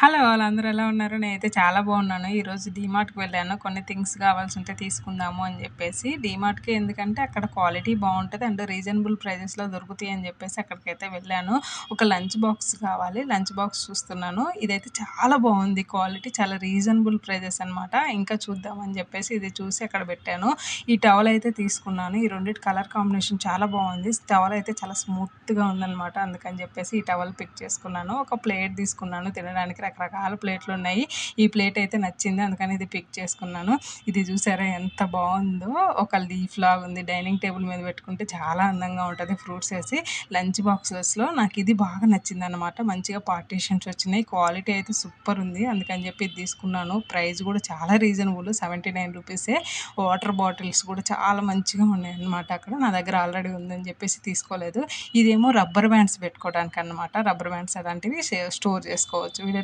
Hello! వాళ్ళందరూ ఎలా ఉన్నారు? నేనైతే చాలా బాగున్నాను. ఈరోజు డీమార్ట్‌కి వెళ్ళాను. కొన్ని థింగ్స్ కావాల్సుంటే తీసుకుందాము అని జెప్పేసి. డీమార్ట్‌కి ఎందుకంటే అక్కడ క్వాలిటీ బావుంటది. అండ్ రీజనబుల్ ప్రైజెస్‌లో దొరుకుతాయి అని జెప్పేసి అక్కడికైతే వెళ్ళాను. ఒక లంచ్ బాక్స్ కావాలి. లంచ్ బాక్స్ చూస్తున్నాను. ఇదైతే చాలా బావుంది క్వాలిటీ. చాలా రీజనబుల్ ప్రైజెస్ అనమాట. ఇంకా చూద్దాం అని జెప్పేసి ఇది చూసి అక్కడ పెట్టాను. ఈ టవల్ అయితే తీసుకున్నాను. ఈ రెండిటి కలర్ కాంబినేషన్ చాలా బావుంది. టవల్ అయితే చాలా స్మూత్‌గా ఉందనమాట. అందుకని జెప్పేసి ఈ టవల్ పిక్ చేసుకున్నాను. ఒక ప్లేట్ తీసుకున్నాను తినడానికి. రకరకాల ప్లేట్లున్నాయి. ఈ ప్లేట్ అయితే నచ్చింది. అందుకని ఇది పిక్ చేసుకున్నాను. ఇది చూసారా ఎంత బావుందో! ఒక లీఫ్ లాగుంది. డైనింగ్ టేబుల్ మీద పెట్టుకుంటే చాలా అందంగా ఉంటది ఫ్రూట్స్ ఏసి. లంచ్ బాక్సెస్‌లో నాకిది బాగా నచ్చిందనమాట. మంచిగా పార్టిషన్స్ వచ్చినాయి. క్వాలిటీ అయితే సూపరుంది. అందుకని చెప్పి ఇది తీసుకున్నాను. ప్రైస్ కూడా చాలా రీజనబుల్. 79 రూపీసే. వాటర్ బాటిల్స్ కూడా చాలా మంచిగా ఉన్నాయన్నమాట అక్కడ. నా దగ్గర ఆల్రెడీ ఉందని చెప్పేసి తీసుకోలేదు. ఇదేమో రబ్బర్ బ్యాండ్స్ పెట్టుకోవడానికన్నమాట. రబ్బర్ బ్యాండ్స్ అలాంటివి స్టోర్ చేసుకోవచ్చు. వీడియో